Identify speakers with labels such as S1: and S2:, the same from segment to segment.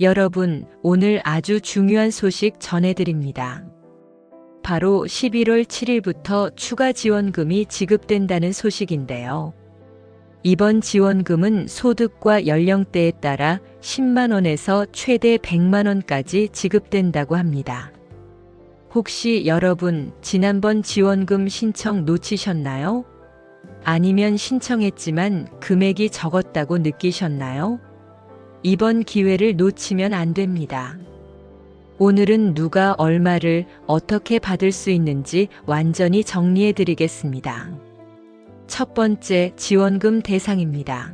S1: 여러분, 오늘 아주 중요한 소식 전해드립니다. 바로 11월 7일부터 추가 지원금이 지급된다는 소식인데요. 이번 지원금은 소득과 연령대에 따라 10만 원에서 최대 100만 원까지 지급된다고 합니다. 혹시 여러분, 지난번 지원금 신청 놓치셨나요? 아니면 신청했지만 금액이 적었다고 느끼셨나요? 이번 기회를 놓치면 안 됩니다. 오늘은 누가 얼마를 어떻게 받을 수 있는지 완전히 정리해 드리겠습니다. 첫 번째, 지원금 대상입니다.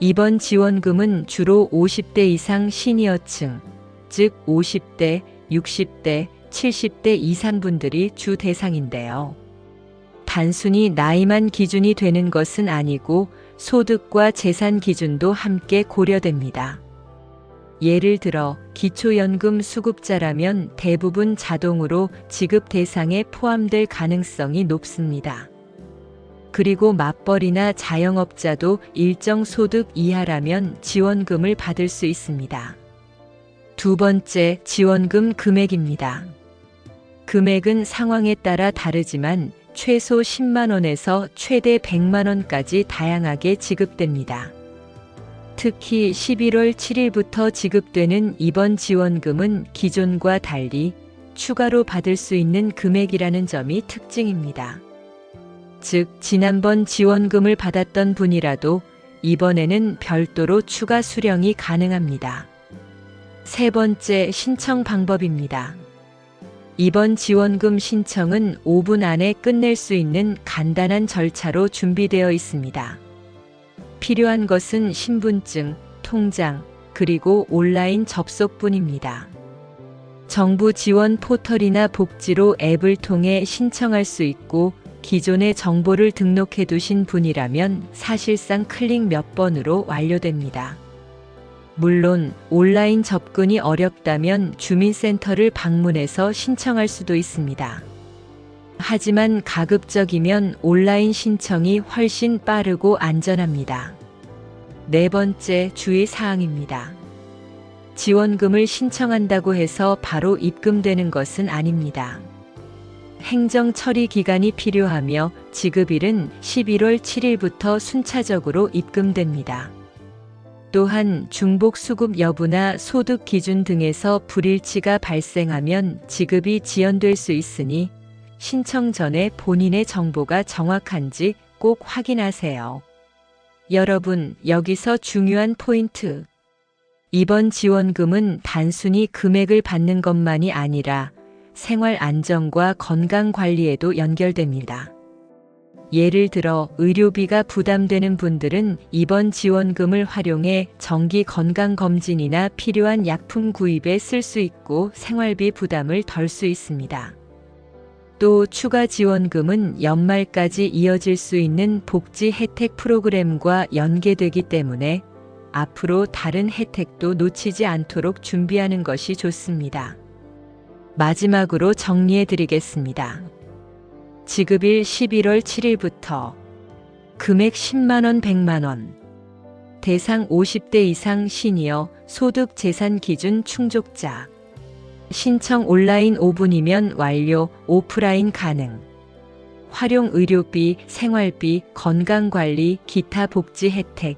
S1: 이번 지원금은 주로 50대 이상 시니어층, 즉 50대, 60대, 70대 이상 분들이 주 대상인데요. 단순히 나이만 기준이 되는 것은 아니고 소득과 재산 기준도 함께 고려됩니다. 예를 들어 기초연금 수급자라면 대부분 자동으로 지급 대상에 포함될 가능성이 높습니다. 그리고 맞벌이나 자영업자도 일정 소득 이하라면 지원금을 받을 수 있습니다. 두 번째, 지원금 금액입니다. 금액은 상황에 따라 다르지만 최소 10만 원에서 최대 100만 원까지 다양하게 지급됩니다. 특히 11월 7일부터 지급되는 이번 지원금은 기존과 달리 추가로 받을 수 있는 금액이라는 점이 특징입니다. 즉, 지난번 지원금을 받았던 분이라도 이번에는 별도로 추가 수령이 가능합니다. 세 번째, 신청 방법입니다. 이번 지원금 신청은 5분 안에 끝낼 수 있는 간단한 절차로 준비되어 있습니다. 필요한 것은 신분증, 통장, 그리고 온라인 접속뿐입니다. 정부 지원 포털이나 복지로 앱을 통해 신청할 수 있고 기존의 정보를 등록해 두신 분이라면 사실상 클릭 몇 번으로 완료됩니다. 물론 온라인 접근이 어렵다면 주민센터를 방문해서 신청할 수도 있습니다. 하지만 가급적이면 온라인 신청이 훨씬 빠르고 안전합니다. 네 번째, 주의 사항입니다. 지원금을 신청한다고 해서 바로 입금되는 것은 아닙니다. 행정 처리 기간이 필요하며 지급일은 11월 7일부터 순차적으로 입금됩니다. 또한 중복 수급 여부나 소득 기준 등에서 불일치가 발생하면 지급이 지연될 수 있으니 신청 전에 본인의 정보가 정확한지 꼭 확인하세요. 여러분, 여기서 중요한 포인트. 이번 지원금은 단순히 금액을 받는 것만이 아니라 생활 안정과 건강 관리에도 연결됩니다. 예를 들어 의료비가 부담되는 분들은 이번 지원금을 활용해 정기 건강검진이나 필요한 약품 구입에 쓸 수 있고 생활비 부담을 덜 수 있습니다. 또 추가 지원금은 연말까지 이어질 수 있는 복지 혜택 프로그램과 연계되기 때문에 앞으로 다른 혜택도 놓치지 않도록 준비하는 것이 좋습니다. 마지막으로 정리해 드리겠습니다. 지급일 11월 7일부터 금액 10만 원, 100만 원. 대상 50대 이상 시니어, 소득 재산 기준 충족자. 신청 온라인 5분이면 완료, 오프라인 가능. 활용 의료비, 생활비, 건강관리, 기타 복지 혜택.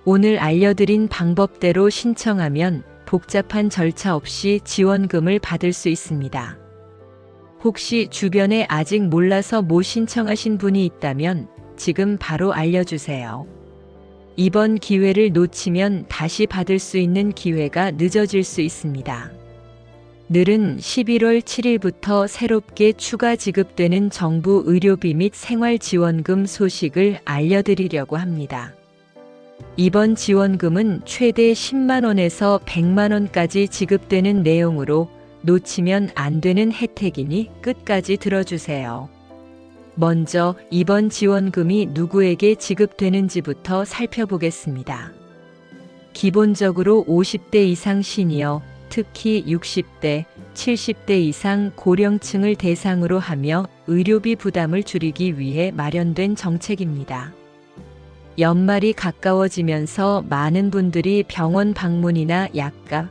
S1: 오늘 알려드린 방법대로 신청하면 복잡한 절차 없이 지원금을 받을 수 있습니다. 혹시 주변에 아직 몰라서 못 신청하신 분이 있다면 지금 바로 알려주세요. 이번 기회를 놓치면 다시 받을 수 있는 기회가 늦어질 수 있습니다. 늘은 11월 7일부터 새롭게 추가 지급되는 정부 의료비 및 생활지원금 소식을 알려드리려고 합니다. 이번 지원금은 최대 10만 원에서 100만 원까지 지급되는 내용으로 놓치면 안 되는 혜택이니 끝까지 들어주세요. 먼저 이번 지원금이 누구에게 지급되는지부터 살펴보겠습니다. 기본적으로 50대 이상 시니어, 특히 60대, 70대 이상 고령층을 대상으로 하며 의료비 부담을 줄이기 위해 마련된 정책입니다. 연말이 가까워지면서 많은 분들이 병원 방문이나 약값,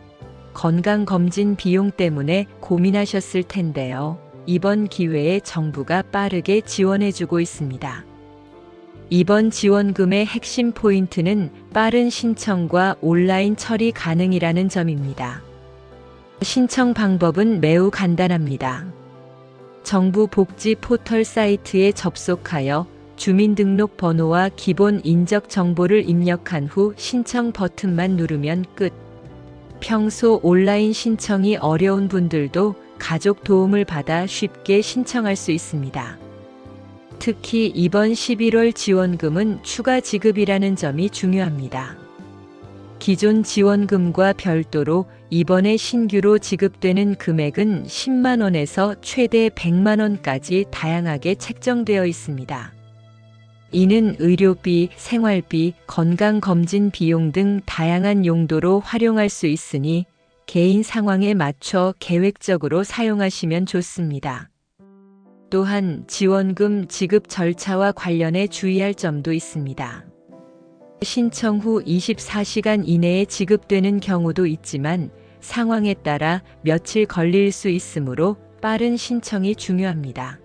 S1: 건강검진 비용 때문에 고민하셨을 텐데요. 이번 기회에 정부가 빠르게 지원해주고 있습니다. 이번 지원금의 핵심 포인트는 빠른 신청과 온라인 처리 가능이라는 점입니다. 신청 방법은 매우 간단합니다. 정부 복지 포털 사이트에 접속하여 주민등록번호와 기본 인적 정보를 입력한 후 신청 버튼만 누르면 끝. 평소 온라인 신청이 어려운 분들도 가족 도움을 받아 쉽게 신청할 수 있습니다. 특히 이번 11월 지원금은 추가 지급이라는 점이 중요합니다. 기존 지원금과 별도로 이번에 신규로 지급되는 금액은 10만 원에서 최대 100만 원까지 다양하게 책정되어 있습니다. 이는 의료비, 생활비, 건강검진 비용 등 다양한 용도로 활용할 수 있으니 개인 상황에 맞춰 계획적으로 사용하시면 좋습니다. 또한 지원금 지급 절차와 관련해 주의할 점도 있습니다. 신청 후 24시간 이내에 지급되는 경우도 있지만 상황에 따라 며칠 걸릴 수 있으므로 빠른 신청이 중요합니다.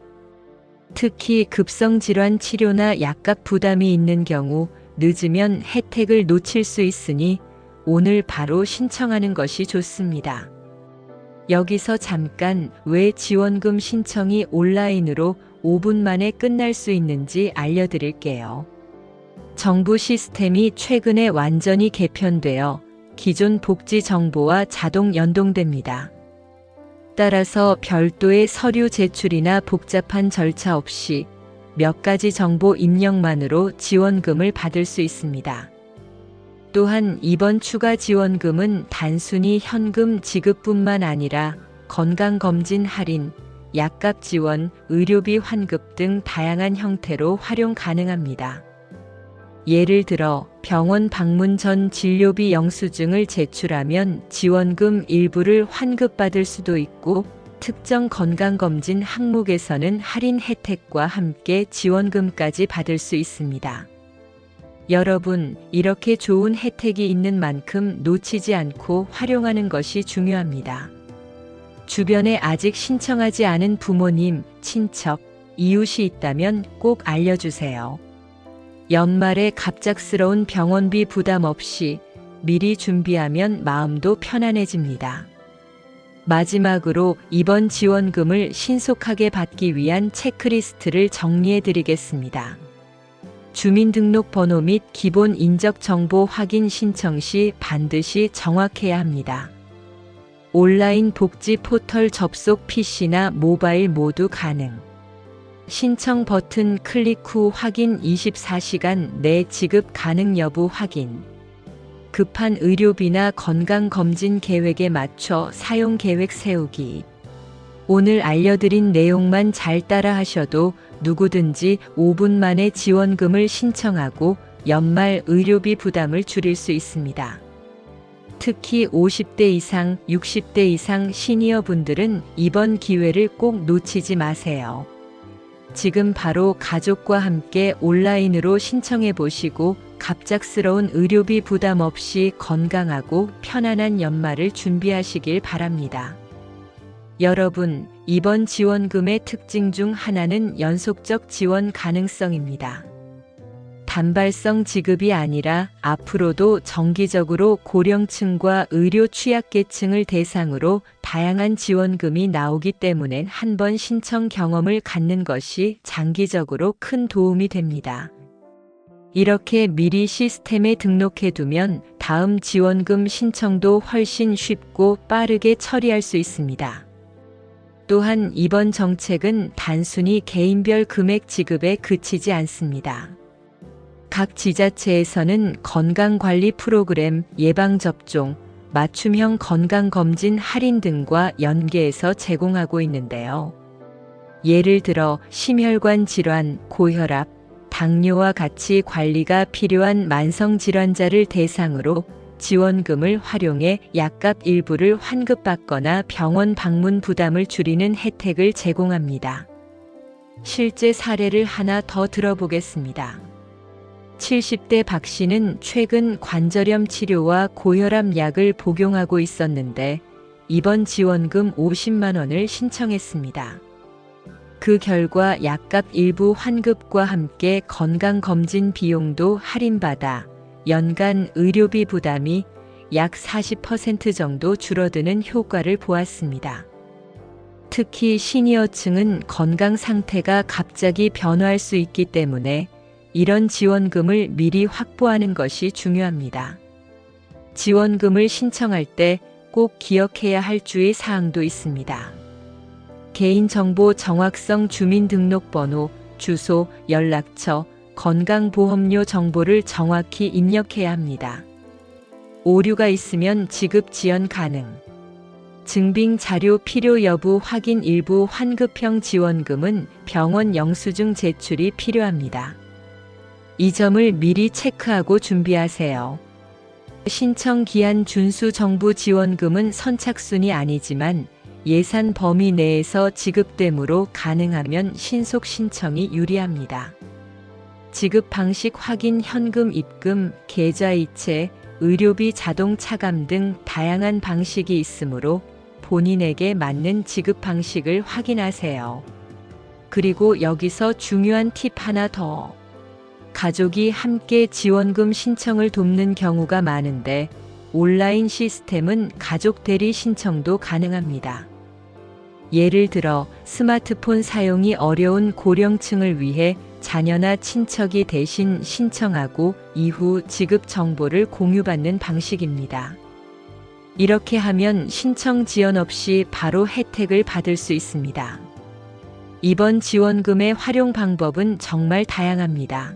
S1: 특히 급성질환 치료나 약값 부담이 있는 경우 늦으면 혜택을 놓칠 수 있으니 오늘 바로 신청하는 것이 좋습니다. 여기서 잠깐 왜 지원금 신청이 온라인으로 5분 만에 끝날 수 있는지 알려드릴게요. 정부 시스템이 최근에 완전히 개편되어 기존 복지 정보와 자동 연동됩니다. 따라서 별도의 서류 제출이나 복잡한 절차 없이 몇 가지 정보 입력만으로 지원금을 받을 수 있습니다. 또한 이번 추가 지원금은 단순히 현금 지급뿐만 아니라 건강검진 할인, 약값 지원, 의료비 환급 등 다양한 형태로 활용 가능합니다. 예를 들어 병원 방문 전 진료비 영수증을 제출하면 지원금 일부를 환급받을 수도 있고 특정 건강검진 항목에서는 할인 혜택과 함께 지원금까지 받을 수 있습니다. 여러분, 이렇게 좋은 혜택이 있는 만큼 놓치지 않고 활용하는 것이 중요합니다. 주변에 아직 신청하지 않은 부모님, 친척, 이웃이 있다면 꼭 알려주세요. 연말에 갑작스러운 병원비 부담 없이 미리 준비하면 마음도 편안해집니다. 마지막으로 이번 지원금을 신속하게 받기 위한 체크리스트를 정리해 드리겠습니다. 주민등록번호 및 기본 인적정보 확인 신청 시 반드시 정확해야 합니다. 온라인 복지 포털 접속 PC나 모바일 모두 가능. 신청 버튼 클릭 후 확인 24시간 내 지급 가능 여부 확인. 급한 의료비나 건강검진 계획에 맞춰 사용 계획 세우기. 오늘 알려드린 내용만 잘 따라 하셔도 누구든지 5분 만에 지원금을 신청하고 연말 의료비 부담을 줄일 수 있습니다. 특히 50대 이상, 60대 이상 시니어 분들은 이번 기회를 꼭 놓치지 마세요. 지금 바로 가족과 함께 온라인으로 신청해 보시고 갑작스러운 의료비 부담 없이 건강하고 편안한 연말을 준비하시길 바랍니다. 여러분, 이번 지원금의 특징 중 하나는 연속적 지원 가능성입니다. 단발성 지급이 아니라 앞으로도 정기적으로 고령층과 의료 취약계층을 대상으로 다양한 지원금이 나오기 때문에 한 번 신청 경험을 갖는 것이 장기적으로 큰 도움이 됩니다. 이렇게 미리 시스템에 등록해두면 다음 지원금 신청도 훨씬 쉽고 빠르게 처리할 수 있습니다. 또한 이번 정책은 단순히 개인별 금액 지급에 그치지 않습니다. 각 지자체에서는 건강관리 프로그램, 예방접종, 맞춤형 건강검진 할인 등과 연계해서 제공하고 있는데요. 예를 들어 심혈관 질환, 고혈압, 당뇨와 같이 관리가 필요한 만성질환자를 대상으로 지원금을 활용해 약값 일부를 환급받거나 병원 방문 부담을 줄이는 혜택을 제공합니다. 실제 사례를 하나 더 들어보겠습니다. 70대 박 씨는 최근 관절염 치료와 고혈압 약을 복용하고 있었는데 이번 지원금 50만 원을 신청했습니다. 그 결과 약값 일부 환급과 함께 건강검진 비용도 할인받아 연간 의료비 부담이 약 40% 정도 줄어드는 효과를 보았습니다. 특히 시니어층은 건강 상태가 갑자기 변화할 수 있기 때문에 이런 지원금을 미리 확보하는 것이 중요합니다. 지원금을 신청할 때 꼭 기억해야 할 주의 사항도 있습니다. 개인정보 정확성 주민등록번호, 주소, 연락처, 건강보험료 정보를 정확히 입력해야 합니다. 오류가 있으면 지급 지연 가능. 증빙 자료 필요 여부 확인 일부 환급형 지원금은 병원 영수증 제출이 필요합니다. 이 점을 미리 체크하고 준비하세요. 신청 기한 준수 정부 지원금은 선착순이 아니지만 예산 범위 내에서 지급되므로 가능하면 신속 신청이 유리합니다. 지급 방식 확인 현금 입금, 계좌이체, 의료비 자동 차감 등 다양한 방식이 있으므로 본인에게 맞는 지급 방식을 확인하세요. 그리고 여기서 중요한 팁 하나 더. 가족이 함께 지원금 신청을 돕는 경우가 많은데 온라인 시스템은 가족 대리 신청도 가능합니다. 예를 들어 스마트폰 사용이 어려운 고령층을 위해 자녀나 친척이 대신 신청하고 이후 지급 정보를 공유받는 방식입니다. 이렇게 하면 신청 지연 없이 바로 혜택을 받을 수 있습니다. 이번 지원금의 활용 방법은 정말 다양합니다.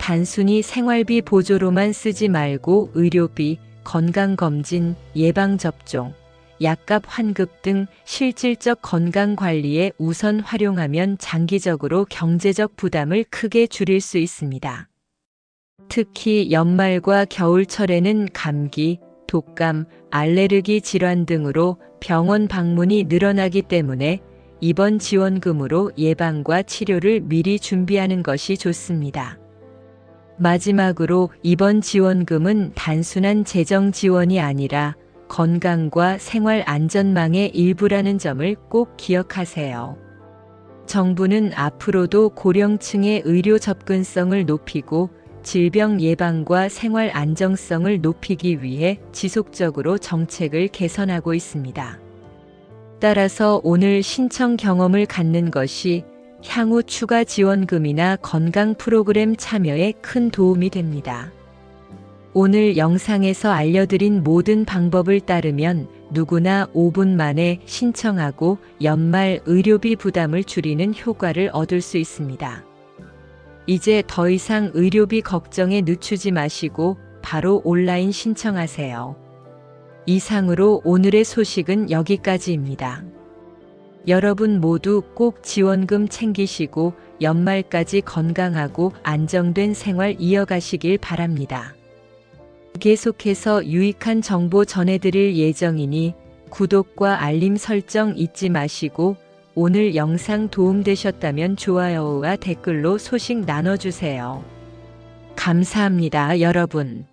S1: 단순히 생활비 보조로만 쓰지 말고 의료비, 건강검진, 예방접종, 약값 환급 등 실질적 건강관리에 우선 활용하면 장기적으로 경제적 부담을 크게 줄일 수 있습니다. 특히 연말과 겨울철에는 감기, 독감, 알레르기 질환 등으로 병원 방문이 늘어나기 때문에 이번 지원금으로 예방과 치료를 미리 준비하는 것이 좋습니다. 마지막으로 이번 지원금은 단순한 재정 지원이 아니라 건강과 생활 안전망의 일부라는 점을 꼭 기억하세요. 정부는 앞으로도 고령층의 의료 접근성을 높이고 질병 예방과 생활 안정성을 높이기 위해 지속적으로 정책을 개선하고 있습니다. 따라서 오늘 신청 경험을 갖는 것이 향후 추가 지원금이나 건강 프로그램 참여에 큰 도움이 됩니다. 오늘 영상에서 알려드린 모든 방법을 따르면 누구나 5분 만에 신청하고 연말 의료비 부담을 줄이는 효과를 얻을 수 있습니다. 이제 더 이상 의료비 걱정에 늦추지 마시고 바로 온라인 신청하세요. 이상으로 오늘의 소식은 여기까지입니다. 여러분 모두 꼭 지원금 챙기시고 연말까지 건강하고 안정된 생활 이어가시길 바랍니다. 계속해서 유익한 정보 전해드릴 예정이니 구독과 알림 설정 잊지 마시고 오늘 영상 도움되셨다면 좋아요와 댓글로 소식 나눠주세요. 감사합니다, 여러분.